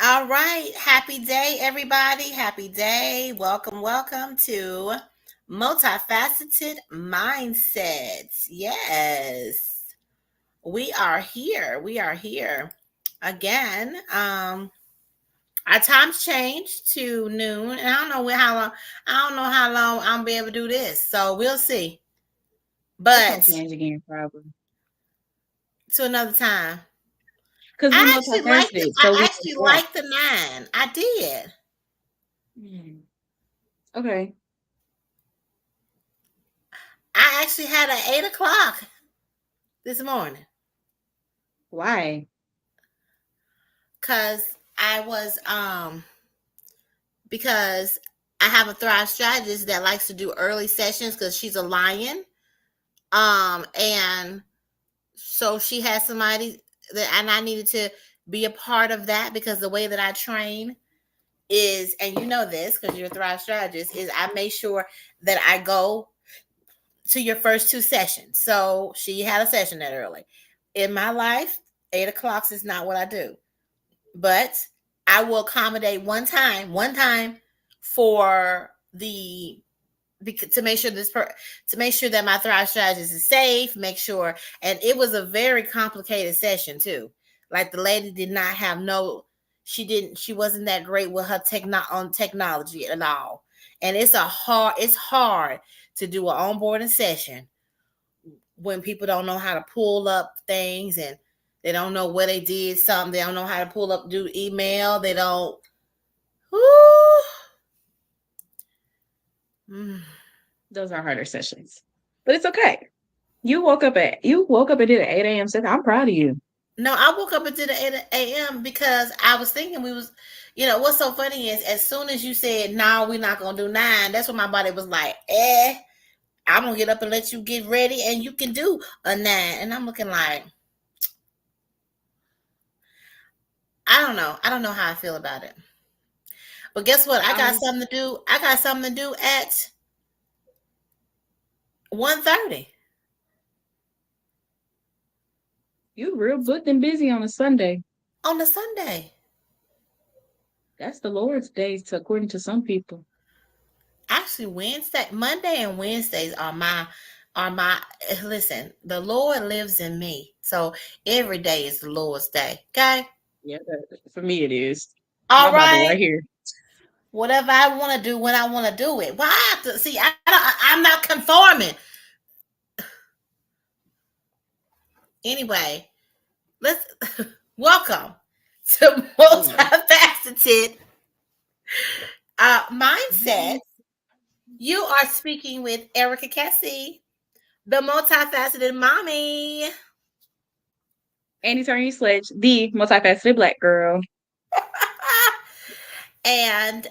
All right. Happy day, everybody. Happy day. Welcome to Multifaceted Mindsets. Yes. We are here. We are here again. Our times changed to noon, and I don't know how long. I don't know how long I'll be able to do this. So we'll see. It's gonna But change again, probably. to another time. Because we I actually liked it. multifaceted, so I we actually adapt. liked the 9. I did. Hmm. Okay. I actually had an 8 o'clock this morning Why? because I was because I have a Thrive strategist that likes to do early sessions because she's a lion. And so she has somebody that, and I needed to be a part of that because the way that I train is, and you know this because you're a Thrive strategist, is I make sure that I go to your first 2 sessions. So she had a session that early. In my life, 8 o'clock is not what I do, but I will accommodate one time for the to make sure to make sure that my Thrive strategist is safe. Make sure, and it was a very complicated session too. Like the lady did not have no, she wasn't that great with her on technology at all, and it's hard to do an onboarding session when people don't know how to pull up things and they don't know where they did something. They don't know how to pull up, do email. They don't. Whoo. Mm. Those are harder sessions. But it's okay. You woke up and did an 8 a.m. session. I'm proud of you. No, I woke up and did the 8 a.m. because I was thinking what's so funny is as soon as you said, no, we're not going to do 9, that's when my body was like, I'm going to get up and let you get ready and you can do a 9. And I'm looking like, I don't know. I don't know how I feel about it. But guess what? I got Um, something to do. I got something to do at 1:30 you real booked and busy on a Sunday. on the Sunday. That's the Lord's days, according to some people. Actually, Monday and Wednesdays are my listen, the Lord lives in me. So every day is the Lord's day. Okay? Yeah, for me it is. All My Bible right. right here. Whatever I want to do when I want to do it. Why I have to see I'm not conforming. Anyway, let's welcome to Yeah. multifaceted mindset. You are speaking with Erica Kesse, the multifaceted mommy. And Eternity Slede, the multifaceted black girl. And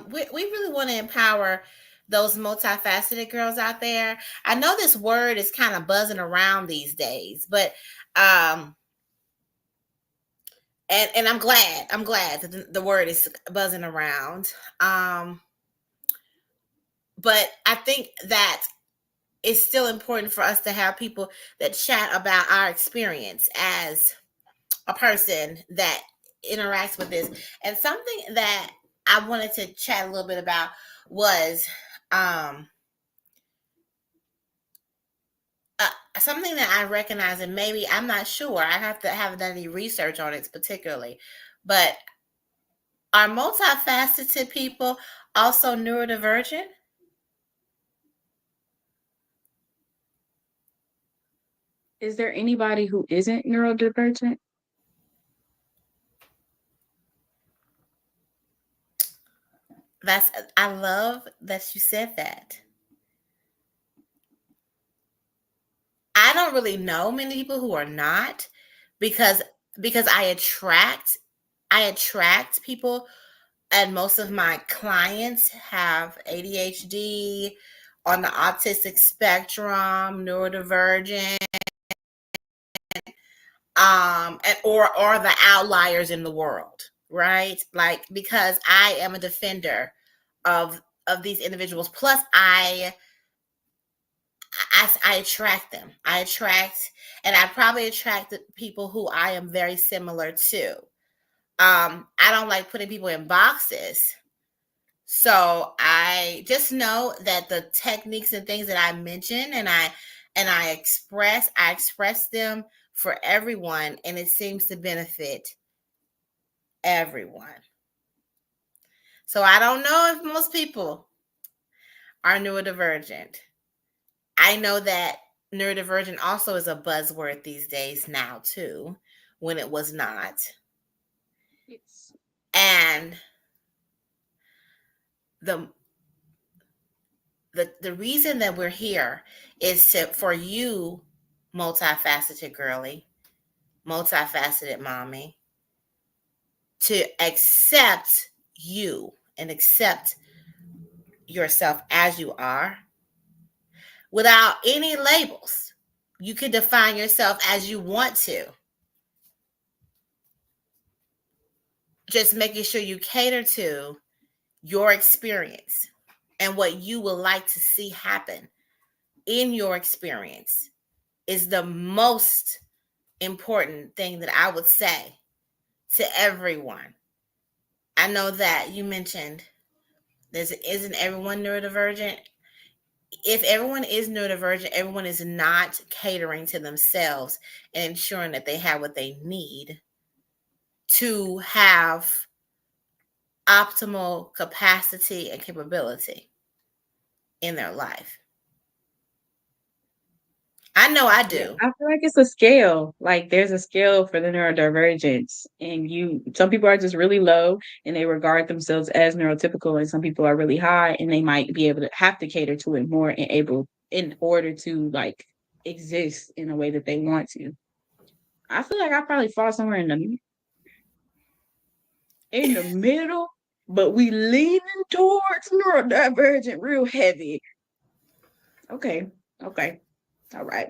we really want to empower those multifaceted girls out there. I know this word is kind of buzzing around these days, but um, and I'm glad that the word is buzzing around. But I think that it's still important for us to have people that chat about our experience as a person that interacts with this. And something that I wanted to chat a little bit about was um, something that I recognize, and maybe I'm not sure. I have to have done any research on it particularly, but are multifaceted people also neurodivergent? Is there anybody who isn't neurodivergent? That's I love that you said that. I don't really know many people who are not because because I attract people, and most of my clients have ADHD, on the autistic spectrum, neurodivergent, and or the outliers in the world, right? Like because I am a defender of these individuals. Plus, I attract them. I attract, and I probably attract the people who I am very similar to. I don't like putting people in boxes. So I just know that the techniques and things that I mention and I express them for everyone, and it seems to benefit everyone. So I don't know if most people are neurodivergent. I know that neurodivergent also is a buzzword these days now too, when it was not. Yes. And the the reason that we're here is for you, multifaceted girly, multifaceted mommy, to accept you and accept yourself as you are without any labels. You can define yourself as you want to. Just making sure you cater to your experience and what you would like to see happen in your experience is the most important thing that I would say to everyone. I know that you mentioned isn't everyone neurodivergent? If everyone is neurodivergent, everyone is not catering to themselves and ensuring that they have what they need to have optimal capacity and capability in their life. I know I Yeah, do. I feel like it's a scale. Like there's a scale for the neurodivergence, and some people are just really low and they regard themselves as neurotypical, and some people are really high and they might be able to have to cater to it more and able in order to like exist in a way that they want to. I feel like I probably fall somewhere in the middle, but we leaning towards neurodivergent real heavy. Okay, okay, all right.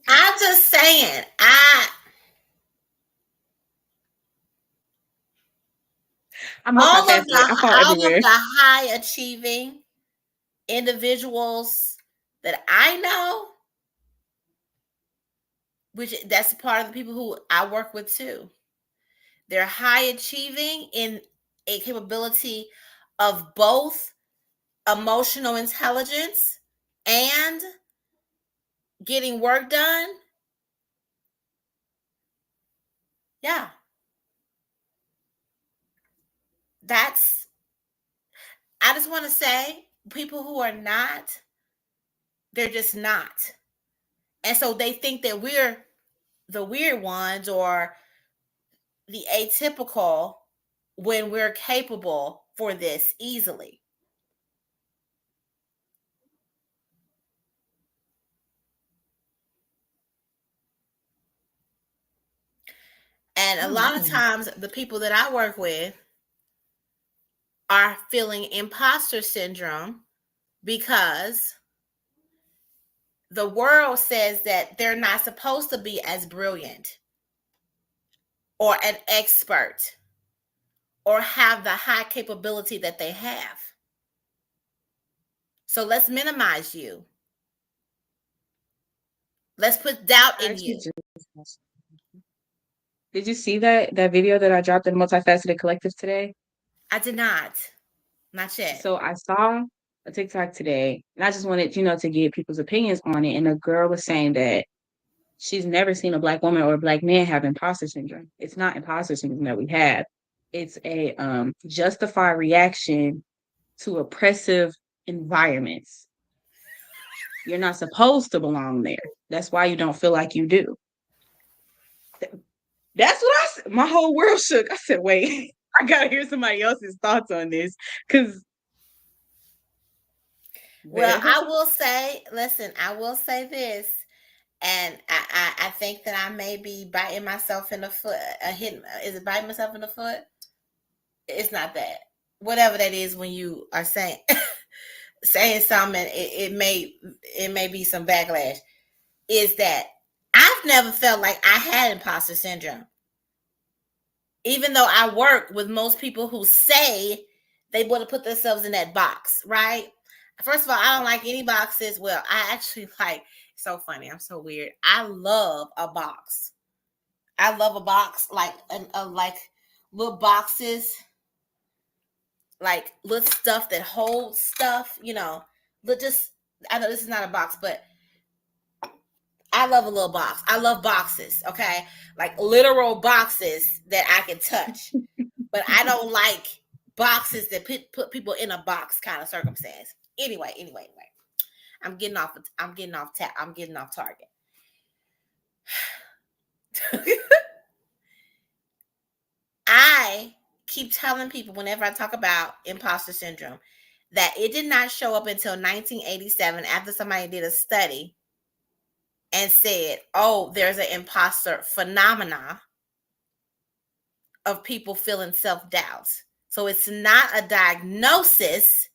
I'm just saying, I'm multifaceted. I fall all of everywhere. the high achieving individuals that I know, which that's part of the people who I work with too. They're high achieving in a capability of both emotional intelligence and getting work done. Yeah, that's, I just want to say people who are not, they're just not. And so they think that we're the weird ones or the atypical when we're capable for this easily. And a Oh lot of no. times, the people that I work with are feeling imposter syndrome because the world says that they're not supposed to be as brilliant or an expert or have the high capability that they have. So let's minimize you. Let's put doubt I in actually you. just did you see that video that I dropped in Multifaceted Collective today? I did not. Not yet. So I saw a TikTok today, and I just wanted, to get people's opinions on it. And a girl was saying that she's never seen a black woman or a black man have imposter syndrome. It's not imposter syndrome that we have. It's a justified reaction to oppressive environments. You're not supposed to belong there. That's why you don't feel like you do. That's what I said. My whole world shook. I said, wait, I gotta hear somebody else's thoughts on this. Cause Well, that's I will say, listen, I will say this, and I think that I may be biting myself in the foot. Hitting, is it biting myself in the foot? It's not that. Whatever that is when you are saying saying something, it may be some backlash. Is that I've never felt like I had imposter syndrome, even though I work with most people who say they want to put themselves in that box, right? First of all, I don't like any boxes. Well, I actually like, so funny. I'm so weird. I love a box. I love a box like little boxes, like little stuff that holds stuff, you know. But just, I know this is not a box, but I love a little box. I love boxes, okay? Like literal boxes that I can touch. But I don't like boxes that put people in a box kind of circumstance. Anyway. I'm getting off target. I keep telling people whenever I talk about imposter syndrome that it did not show up until 1987 after somebody did a study and said, oh, there's an imposter phenomena of people feeling self-doubt. So it's not a diagnosis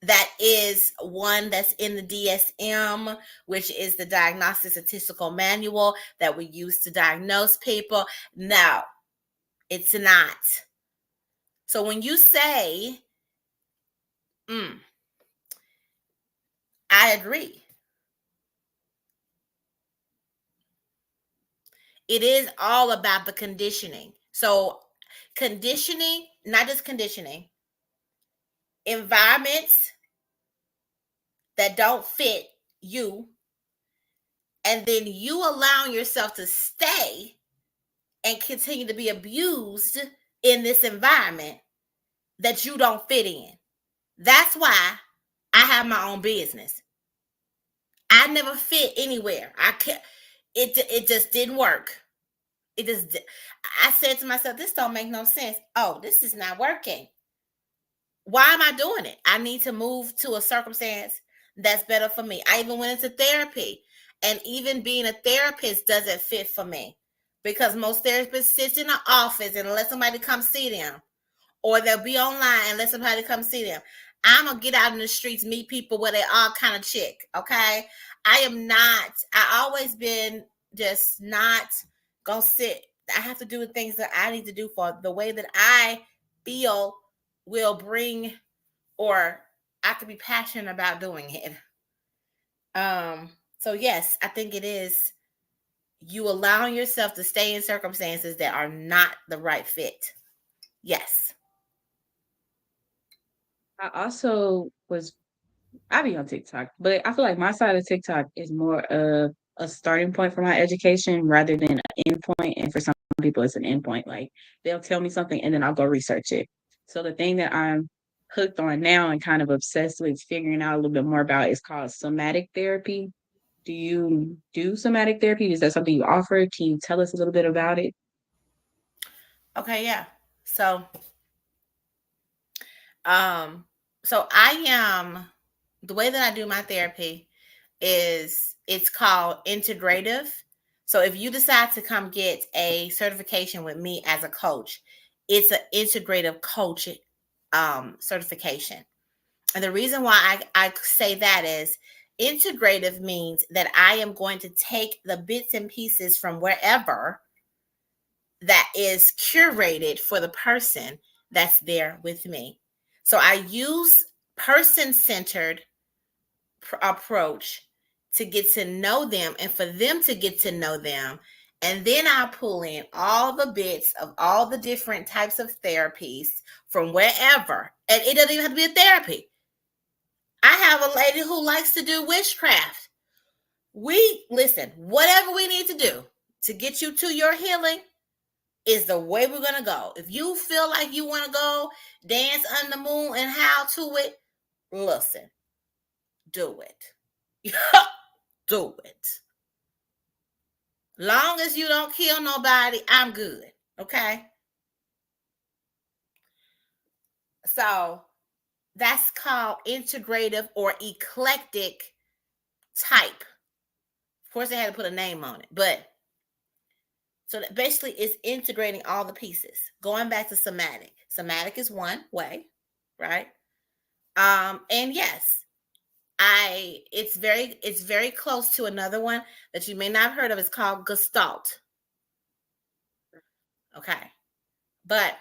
that is one that's in the DSM, which is the Diagnostic Statistical Manual that we use to diagnose people. No, it's not. So when you say, I agree. It is all about the conditioning. So conditioning, not just conditioning, environments that don't fit you, and then you allowing yourself to stay and continue to be abused in this environment that you don't fit in. That's why I have my own business. I never fit anywhere. It just didn't work. I said to myself, this don't make no sense. Oh, this is not working. Why am I doing it? I need to move to a circumstance that's better for me. I even went into therapy, and even being a therapist doesn't fit for me because most therapists sit in an office and let somebody come see them, or they'll be online and let somebody come see them. I'm gonna get out in the streets, meet people where they all kind of chick. Okay, I always been just not gonna sit. I have to do the things that I need to do for the way that I feel will bring, or I could be passionate about doing it. So yes, I think it is you allowing yourself to stay in circumstances that are not the right fit. Yes. I be on TikTok, but I feel like my side of TikTok is more of a starting point for my education rather than an end point. And for some people, it's an end point. Like they'll tell me something and then I'll go research it. So the thing that I'm hooked on now and kind of obsessed with figuring out a little bit more about is called somatic therapy. Do you do somatic therapy? Is that something you offer? Can you tell us a little bit about it? Okay, yeah. So um I am, the way that I do my therapy is it's called integrative. So if you decide to come get a certification with me as a coach, it's an integrative coach certification. And the reason why I say that is integrative means that I am going to take the bits and pieces from wherever that is curated for the person that's there with me. So I use person-centered approach to get to know them and for them to get to know them. And then I pull in all the bits of all the different types of therapies from wherever. And it doesn't even have to be a therapy. I have a lady who likes to do witchcraft. Listen, whatever we need to do to get you to your healing is the way we're going to go. If you feel like you want to go dance under the moon and how to it, listen, do it. Do it. Long as you don't kill nobody, I'm good. Okay. So that's called integrative or eclectic type. Of course, they had to put a name on it, but so that basically it's integrating all the pieces. Going back to somatic. Somatic is one way, right? And yes, it's very close to another one that you may not have heard of. It's called Gestalt. Okay. But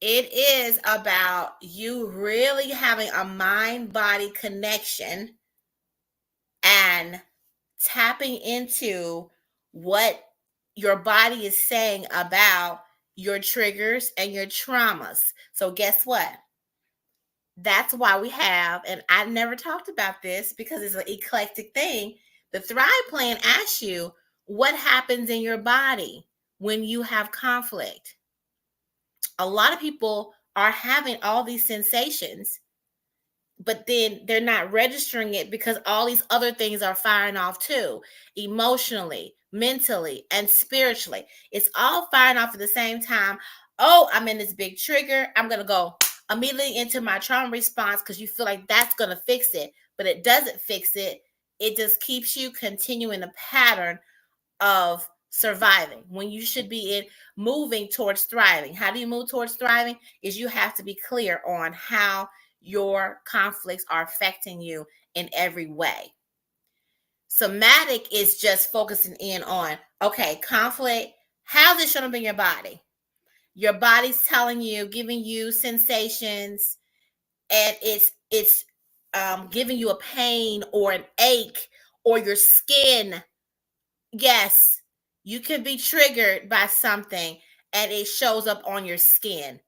it is about you really having a mind body connection and tapping into what your body is saying about your triggers, and your traumas. So, guess what? That's why we have, and I never talked about this because it's an eclectic thing. The Thrive Plan asks you what happens in your body when you have conflict. A lot of people are having all these sensations, but then they're not registering it because all these other things are firing off too, emotionally, mentally, and spiritually. It's all firing off at the same time. Oh, I'm in this big trigger. I'm going to go immediately into my trauma response because you feel like that's going to fix it, but it doesn't fix it. It just keeps you continuing the pattern of surviving when you should be in moving towards thriving. How do you move towards thriving? Is you have to be clear on how your conflicts are affecting you in every way. Somatic is just focusing in on, okay, conflict, how's it showing up in your body? Your body's telling you, giving you sensations, and it's giving you a pain or an ache, or your skin. Yes, you can be triggered by something and it shows up on your skin.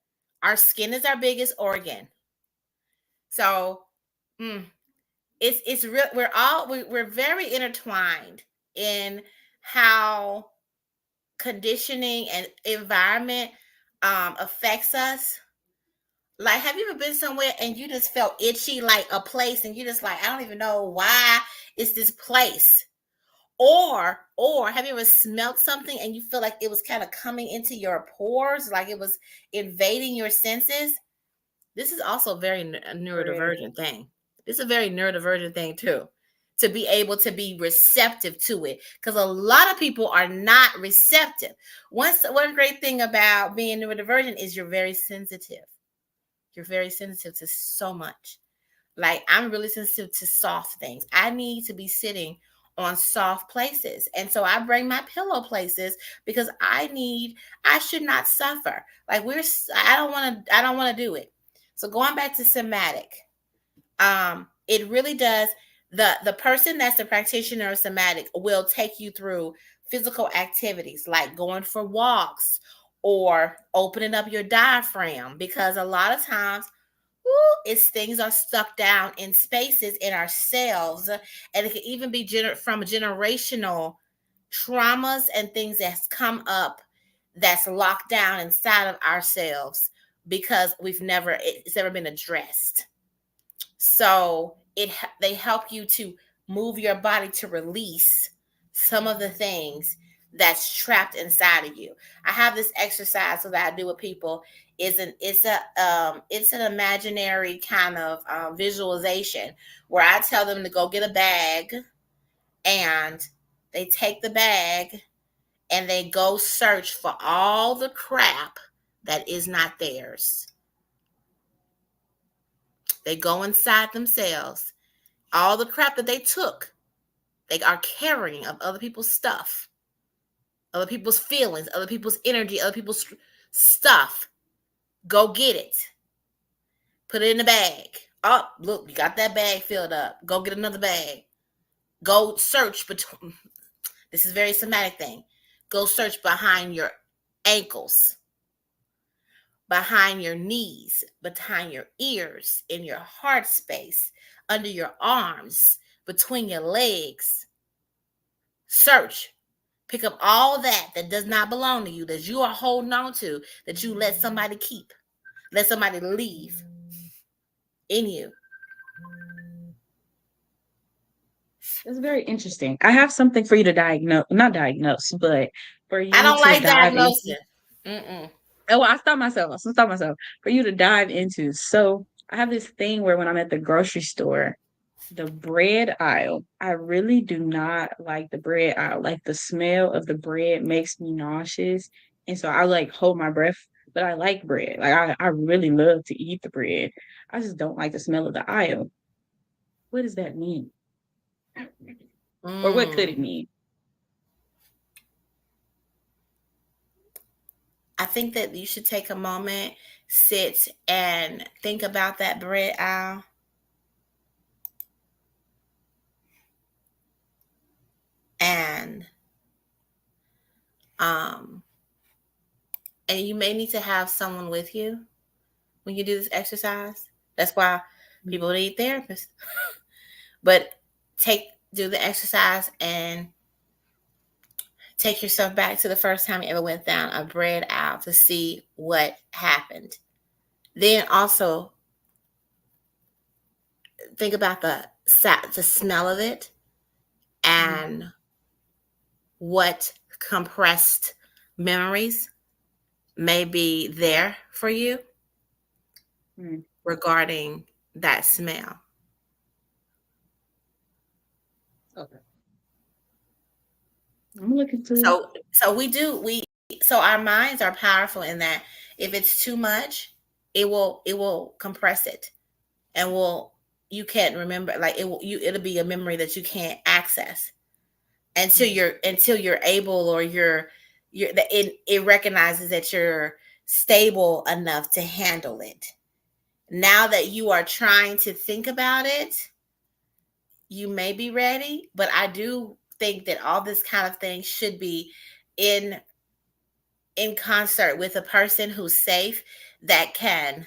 Our skin is our biggest organ. So, it's real. We're very intertwined in how conditioning and environment affects us. Like, have you ever been somewhere and you just felt itchy, like a place, and you just like, I don't even know why it's this place? Or have you ever smelled something and you feel like it was kind of coming into your pores, like it was invading your senses? This is also a very neurodivergent thing. This is a very neurodivergent thing too, to be able to be receptive to it, because a lot of people are not receptive. One great thing about being neurodivergent is you're very sensitive. You're very sensitive to so much. Like, I'm really sensitive to soft things. I need to be sitting on soft places. And so I bring my pillow places because I should not suffer. Like, I don't want to do it. So going back to somatic, it really does, the person that's the practitioner of somatic will take you through physical activities like going for walks or opening up your diaphragm, because a lot of times, it's things are stuck down in spaces in ourselves, and it can even be from generational traumas and things that's come up that's locked down inside of ourselves because it's never been addressed. So they help you to move your body to release some of the things that's trapped inside of you. I have this exercise that I do with people. It's an imaginary kind of visualization where I tell them to go get a bag, and they take the bag and they go search for all the crap that is not theirs. They go inside themselves, all the crap that they took, they are carrying of other people's stuff, other people's feelings, other people's energy, other people's stuff. Go get it. Put it in the bag. Oh, look, you got that bag filled up. Go get another bag. Go search between. This is a very somatic thing. Go search behind your ankles, behind your knees, behind your ears, in your heart space, under your arms, between your legs. Search. Pick up all that does not belong to you, that you are holding on to, that you let somebody keep, let somebody leave in you. It's very interesting. I have something for you to diagnose, not diagnose, but for I you don't to like dive into. diagnosing. Mm-mm. Oh, I stopped myself. I stopped myself for you to dive into. So I have this thing where when I'm at the grocery store, the bread aisle, I really do not like the bread aisle. Like, the smell of the bread makes me nauseous. And so I like hold my breath, but I like bread. Like, I really love to eat the bread. I just don't like the smell of the aisle. What does that mean? Or what could it Mm. mean? I think that you should take a moment, sit, and think about that bread aisle. And um, and you may need to have someone with you when you do this exercise. That's why people need therapists. But do the exercise and take yourself back to the first time you ever went down a bread aisle to see what happened. Then also think about the smell of it and what compressed memories may be there for you regarding that smell. Okay. I'm looking to So our minds are powerful in that if it's too much, it will compress it, and you can't remember, like it'll be a memory that you can't access until you're able, or it recognizes that you're stable enough to handle it. Now that you are trying to think about it, you may be ready, but I do think that all this kind of thing should be in concert with a person who's safe, that can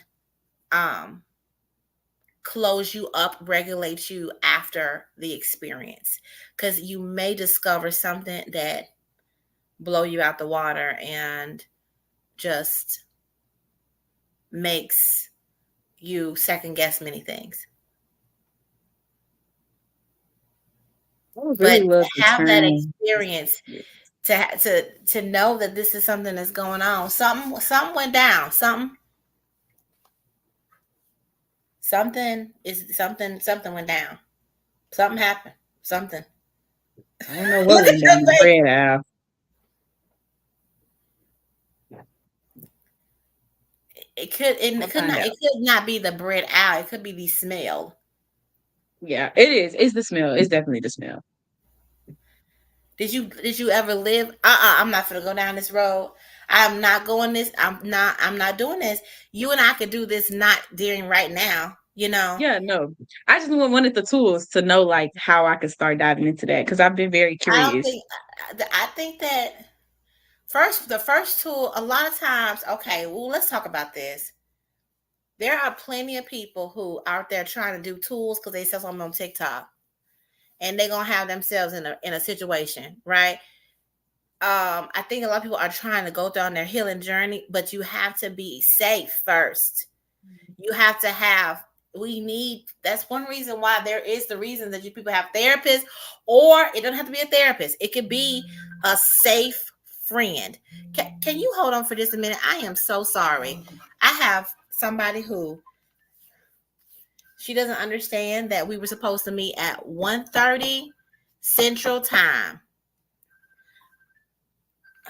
um close you up, regulate you after the experience, because you may discover something that blow you out the water and just makes you second guess many things. I would really But love to to have that turn. experience, to know that this is something that's going on, something went down, something went down, something happened, something. I don't know what went down the bread aisle. It could not be the bread out. It could be the smell. Yeah, it is. It's the smell. It's definitely the smell. Did you ever live? I'm not gonna go down this road. I'm not going this. I'm not doing this. You and I could do this not during right now. Yeah, no. I just wanted the tools to know like how I could start diving into that, because I've been very I don't curious. think. I think that the first tool. A lot of times. Okay. Well, let's talk about this. There are plenty of people who out there trying to do tools because they sell something on TikTok, and they're gonna have themselves in a situation, right? I think a lot of people are trying to go down their healing journey, but you have to be safe first. You have to have, that's one reason why there is the reason that you people have therapists, or it doesn't have to be a therapist. It could be a safe friend. Can you hold on for just a minute? I am so sorry. I have somebody who, she doesn't understand that we were supposed to meet at 1:30 Central Time.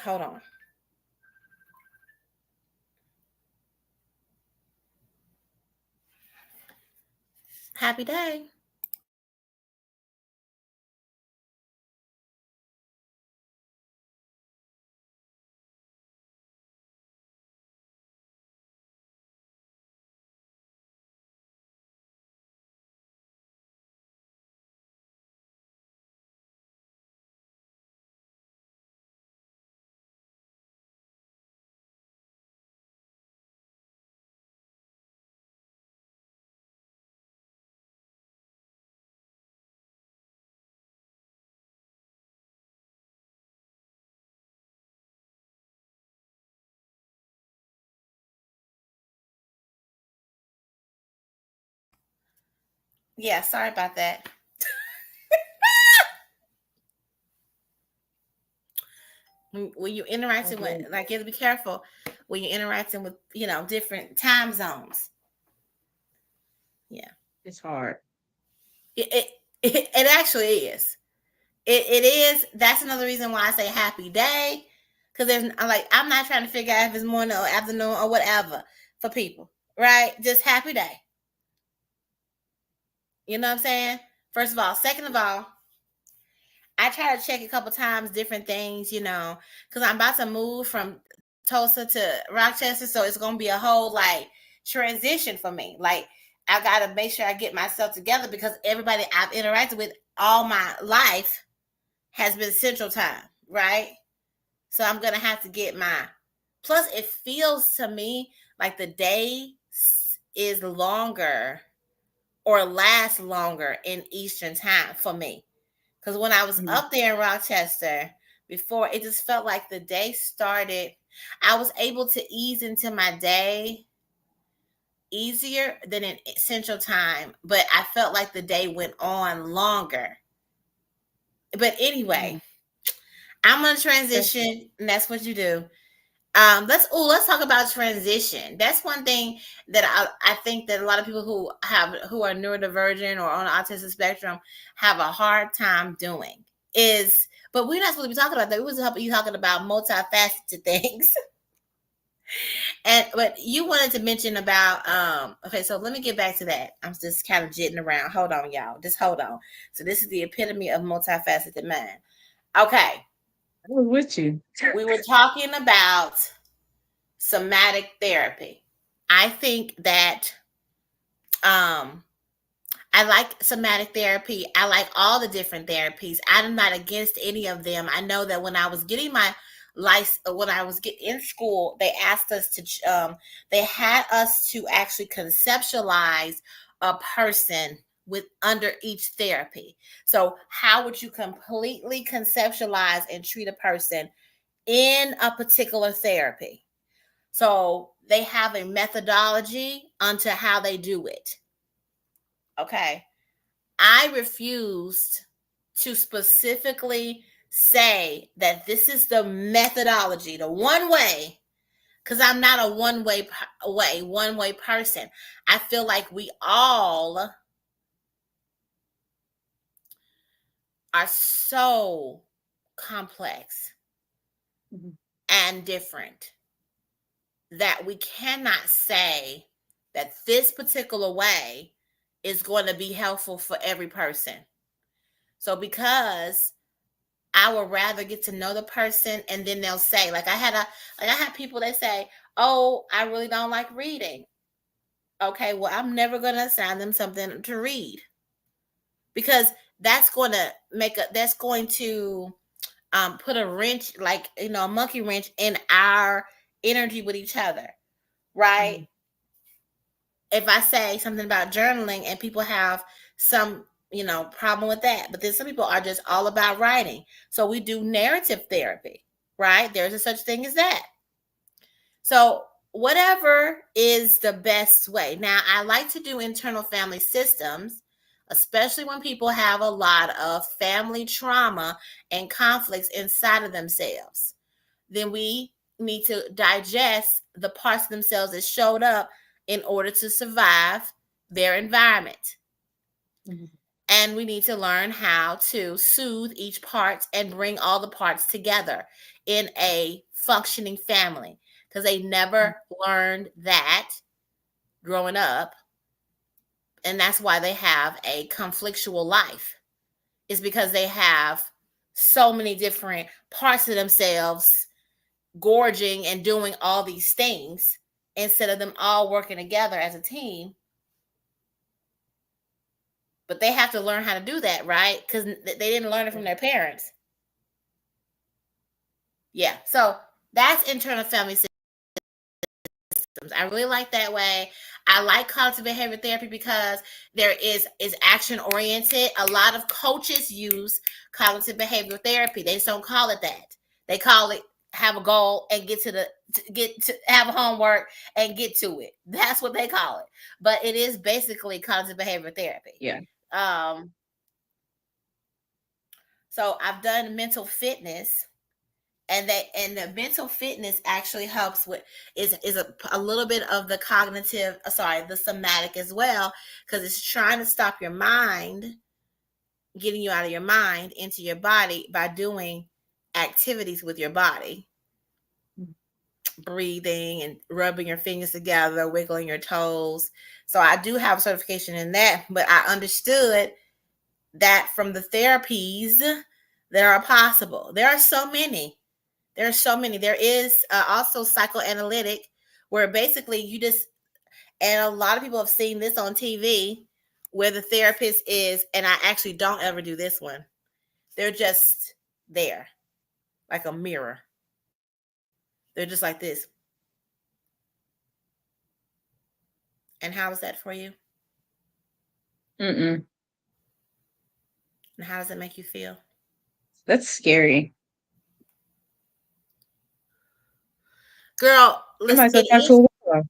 Hold on. Happy day. Yeah, sorry about that. When you're interacting with, like, you have to be careful when you're interacting with, different time zones. Yeah, It's hard. it actually is. It is. That's another reason why I say happy day, because I'm not trying to figure out if it's morning or afternoon or whatever for people, right? Just happy day. You know what I'm saying? First of all, second of all, I try to check a couple times different things, because I'm about to move from Tulsa to Rochester, so it's gonna be a whole like transition for me. Like, I gotta make sure I get myself together, because everybody I've interacted with all my life has been Central Time, right? So I'm gonna have to get my Plus, it feels to me like the day is longer or lasts longer in Eastern time for me. Because when I was up there in Rochester before, it just felt like the day started. I was able to ease into my day easier than in Central Time, but I felt like the day went on longer. But anyway, I'm gonna transition, and that's what you do. Let's talk about transition. That's one thing that I think that a lot of people who are neurodivergent or on the autism spectrum have a hard time doing is, but we're not supposed to be talking about that. We was helping you talking about multifaceted things. And but you wanted to mention about okay, so let me get back to that. I'm just kind of jitting around. Hold on, y'all. Just hold on. So this is the epitome of multifaceted mind. Okay. I was with you. We were talking about somatic therapy. I think that um I like somatic therapy. I like all the different therapies. I'm not against any of them. I know that when I was getting my license, when I was getting in school, they asked us to, they had us to actually conceptualize a person with under each therapy. So, how would you completely conceptualize and treat a person in a particular therapy? So, they have a methodology onto how they do it. Okay. I refused to specifically say that this is the methodology, the one way, because I'm not a one way person. I feel like we all are so complex and different that we cannot say that this particular way is going to be helpful for every person. So because I would rather get to know the person, and then they'll say, like I had people that say, "Oh, I really don't like reading." Okay, well, I'm never gonna assign them something to read because that's going to put a wrench, like a monkey wrench in our energy with each other, right? If I say something about journaling and people have some problem with that, but then some people are just all about writing, so we do narrative therapy, right? There's a such thing as that. So whatever is the best way. Now, I like to do internal family systems, especially when people have a lot of family trauma and conflicts inside of themselves. Then we need to digest the parts of themselves that showed up in order to survive their environment. And we need to learn how to soothe each part and bring all the parts together in a functioning family, because they never learned that growing up. And that's why they have a conflictual life, is because they have so many different parts of themselves gorging and doing all these things instead of them all working together as a team. But they have to learn how to do that, right? Because they didn't learn it from their parents. Yeah. So that's internal family systems. I really like that way. I like cognitive behavior therapy because there is action oriented. A lot of coaches use cognitive behavioral therapy. They just don't call it that. They call it have a goal and get to have a homework and get to it. That's what they call it. But it is basically cognitive behavior therapy. Yeah. So I've done mental fitness, and the mental fitness actually helps with is a little bit of the cognitive, the somatic as well, because it's trying to stop your mind, getting you out of your mind into your body by doing activities with your body, breathing and rubbing your fingers together, wiggling your toes. So I do have certification in that, but I understood that from the therapies that are possible. There are so many. There is also psychoanalytic, where basically you just, and a lot of people have seen this on TV, where the therapist is, and I actually don't ever do this one. They're just there, like a mirror. They're just like this. And how is that for you? Mm-mm. And how does it make you feel? That's scary. Girl, I might listen, as well talk to a wall.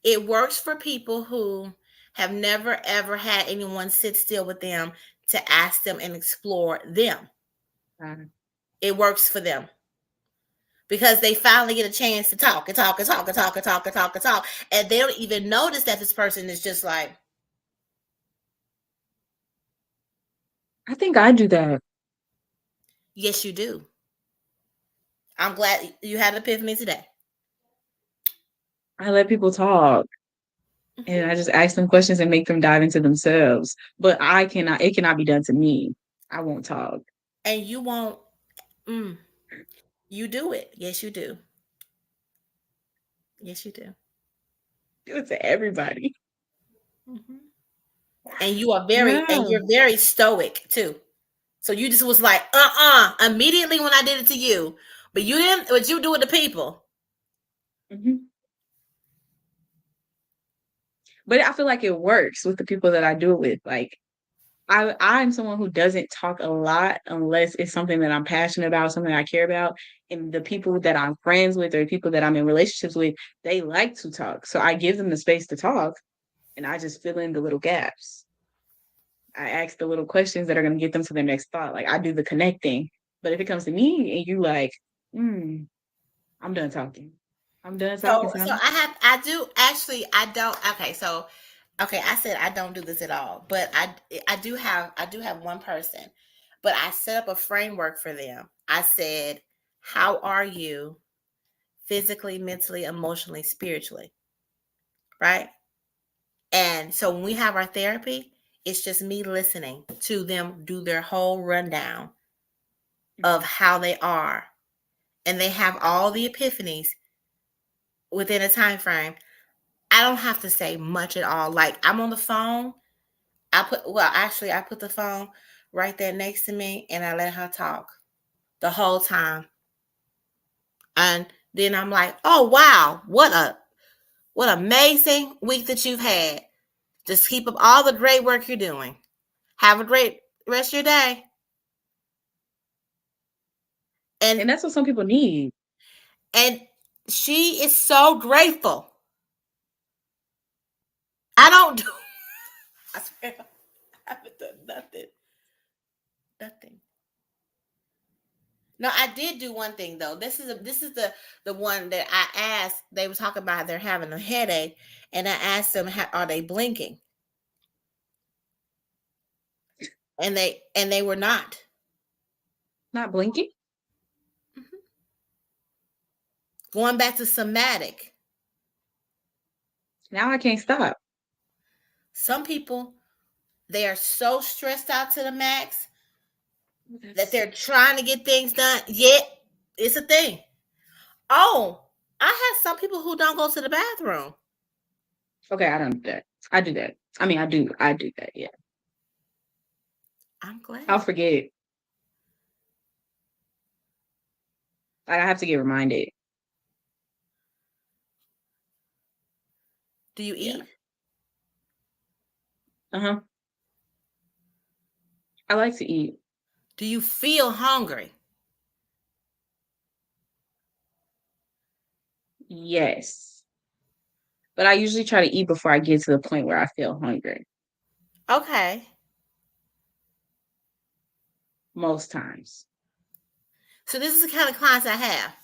it works for people who have never ever had anyone sit still with them to ask them and explore them. It works for them because they finally get a chance to talk and talk and talk and talk and talk and talk and talk, and they don't even notice that this person is just like, I think I do that. yes, you do. I'm glad you had an epiphany today. I let people talk and I just ask them questions and make them dive into themselves. But it cannot be done to me. I won't talk. And you won't, mm, you do it. Yes, you do. Yes, you do. Do it to everybody. Mm-hmm. And you are very, Yeah. and you're very stoic too. So you just was like, immediately when I did it to you, but you didn't, but you do it to people. Mm-hmm. But I feel like it works with the people that I do it with. Like I'm someone who doesn't talk a lot unless it's something that I'm passionate about, something I care about. And the people that I'm friends with or people that I'm in relationships with, they like to talk. So I give them the space to talk and I just fill in the little gaps. I ask the little questions that are going to get them to their next thought. Like I do the connecting. But if it comes to me and you like, I'm done talking. I'm done talking, So son. I do actually, I don't, okay, so, okay, I said I don't do this at all, but I do have one person, but I set up a framework for them. I said, how are you physically, mentally, emotionally, spiritually? Right. And so when we have our therapy, it's just me listening to them do their whole rundown of how they are. And they have all the epiphanies within a time frame. I don't have to say much at all. Like I'm on the phone. I put the phone right there next to me and I let her talk the whole time. And then I'm like, oh wow, what amazing week that you've had. Just keep up all the great work you're doing. Have a great rest of your day. And And that's what some people need. and she is so grateful. I don't do I swear I haven't done nothing. Nothing. No, I did do one thing though. This is the one that I asked. They were talking about they're having a headache, and I asked them, "Are they blinking?" And they were not. Not blinking. Mhm. Going back to somatic, Now I can't stop. some people they are so stressed out to the max that That's they're trying to get things done. Yet it's a thing. Oh, I have some people who don't go to the bathroom. okay. I don't do that. I do that. I mean, I do. I do that. Yeah. I'm I'll glad. forget. Like, I have to get reminded. Do you Yeah. eat? Uh-huh. I like to eat. Do you feel hungry? Yes. But I usually try to eat before I get to the point where I feel hungry. Okay. Most times. So this is the kind of clients I have.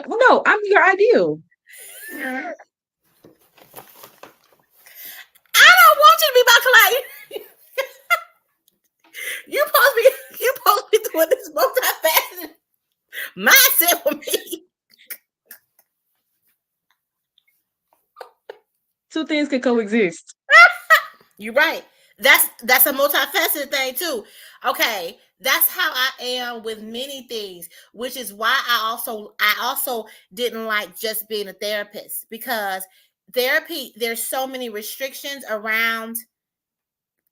Well, no, I'm your ideal. I don't want you to be my client. You supposed to be doing this multifaceted mindset for me. Two things can coexist. You're right. That's a multifaceted thing too. Okay, that's how I am with many things, which is why I also didn't like just being a therapist because therapy there's so many restrictions around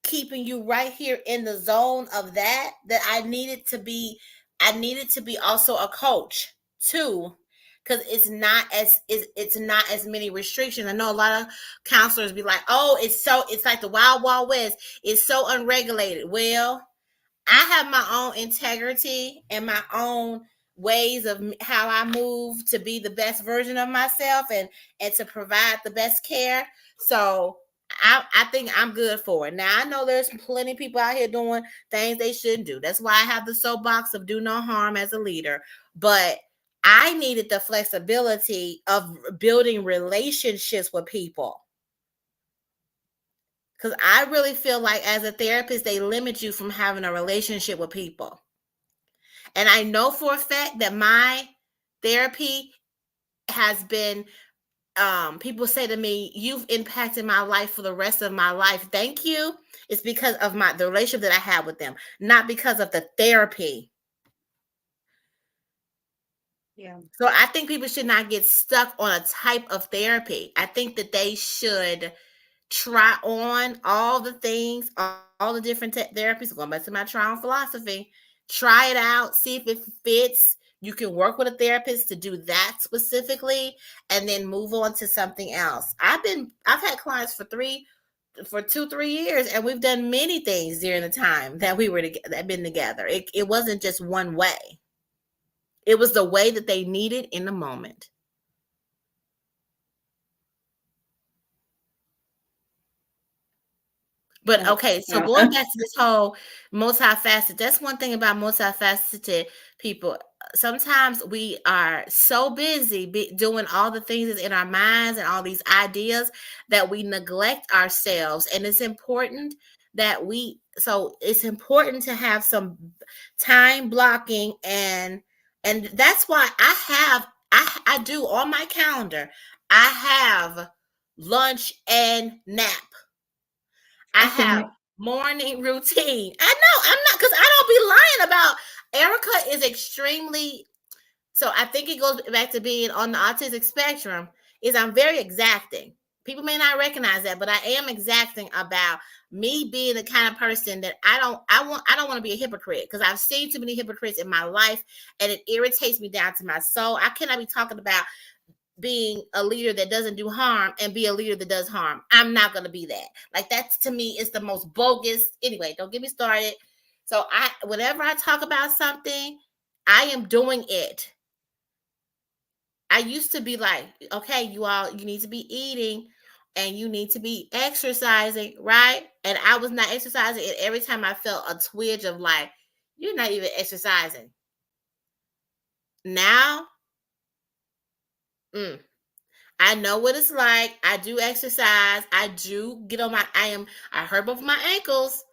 keeping you right here in the zone of that I needed to be I needed to be also a coach too, because it's not as many restrictions. I know a lot of counselors be like, "Oh, it's like the wild wild west. It's so unregulated." Well, I have my own integrity and my own ways of how I move to be the best version of myself and to provide the best care. So I think I'm good for it. Now I know there's plenty of people out here doing things they shouldn't do. That's why I have the soapbox of do no harm as a leader. But I needed the flexibility of building relationships with people. Because I really feel like as a therapist, they limit you from having a relationship with people. And I know for a fact that my therapy has been, people say to me, "You've impacted my life for the rest of my life." Thank you. It's because of the relationship that I had with them, not because of the therapy. Yeah. So I think people should not get stuck on a type of therapy. I think that they should try on all the things, all the different therapies, going back to my trial philosophy. Try it out, see if it fits. You can work with a therapist to do that specifically and then move on to something else. I've had clients for 2-3 years, and we've done many things during the time that we were that been together. It wasn't just one way. It was the way that they needed in the moment. But okay, so going back to this whole multifaceted, that's one thing about multifaceted people. Sometimes we are so busy doing all the things that's in our minds and all these ideas that we neglect ourselves. And it's important that it's important to have some time blocking, and that's why I do on my calendar, I have lunch and nap. I have morning routine. I know I'm not, because I don't be lying about Erica is extremely, so I think it goes back to being on the autistic spectrum, is I'm very exacting. People may not recognize that, but I am exacting about me being the kind of person that I don't want to be a hypocrite, because I've seen too many hypocrites in my life and it irritates me down to my soul. I cannot be talking about being a leader that doesn't do harm and be a leader that does harm. I'm not going to be that. Like, that to me is the most bogus. Anyway, don't get me started. So whenever I talk about something, I am doing it. I used to be like, okay, you need to be eating and you need to be exercising, right? And I was not exercising, and every time I felt a twinge of like, you're not even exercising. Now, I know what it's like. I do exercise. I do get on I hurt both of my ankles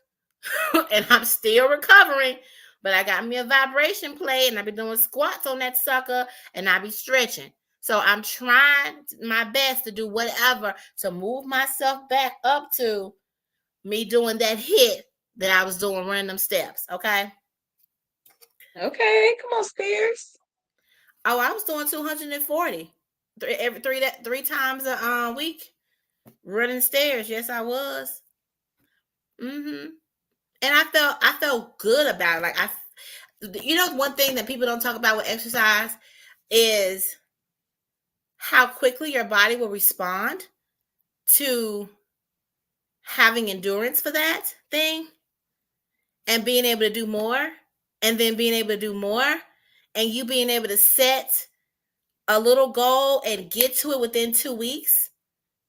and I'm still recovering, but I got me a vibration plate and I've been doing squats on that sucker and I be stretching. So I'm trying my best to do whatever to move myself back up to me doing that hit that I was doing running them steps. Okay. Okay, come on, stairs. Oh, I was doing 240 three times a week running stairs. Yes, I was. And I felt good about it. Like, one thing that people don't talk about with exercise is how quickly your body will respond to having endurance for that thing and being able to do more, and then being able to do more, and you being able to set a little goal and get to it within 2 weeks.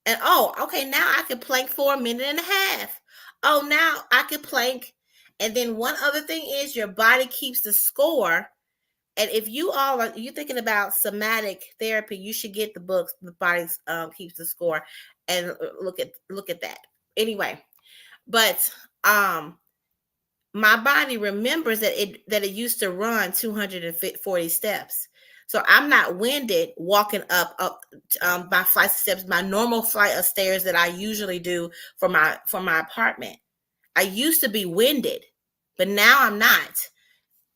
And okay, now I can plank for a minute and a half. Oh, now I can plank. And then one other thing is your body keeps the score. And if you thinking about somatic therapy, you should get the books. The body keeps the score, and look at that. Anyway, but my body remembers that it used to run 240 steps. So I'm not winded walking up my flight of steps, my normal flight of stairs that I usually do for my apartment. I used to be winded, but now I'm not.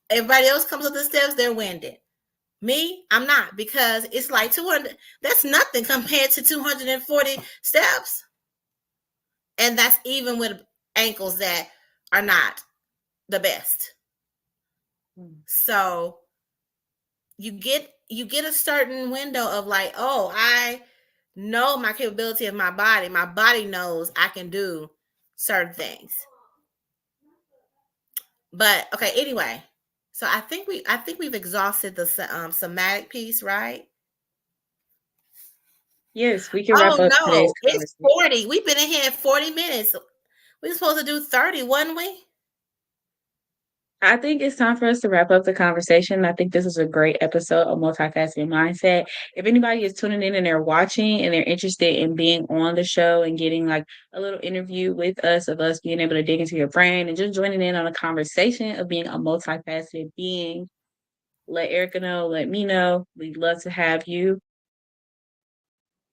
Everybody else comes up the steps, they're winded. Me, I'm not, because it's like 200. That's nothing compared to 240 steps. And that's even with ankles that are not the best. So you get a certain window of like, oh, I know my capability of my body. My body knows I can do certain things. But okay, anyway. So I think we've exhausted the somatic piece, right? Yes, we can wrap Oh up today's no, it's conversation. 40. We've been in here 40 minutes. We were supposed to do 30, wasn't we? I think it's time for us to wrap up the conversation. I think this is a great episode of Multifaceted Mindset. If anybody is tuning in and they're watching and they're interested in being on the show and getting like a little interview with us, of us being able to dig into your brain and just joining in on a conversation of being a multifaceted being, let Erica know, let me know. We'd love to have you.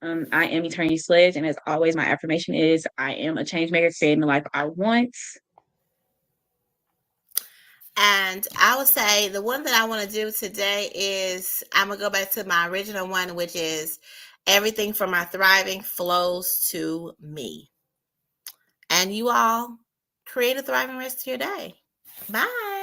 I am Eternity Slede, and as always, my affirmation is I am a change maker creating the life I want. And I would say the one that I want to do today is I'm going to go back to my original one, which is everything from my thriving flows to me. And you all create a thriving rest of your day. Bye.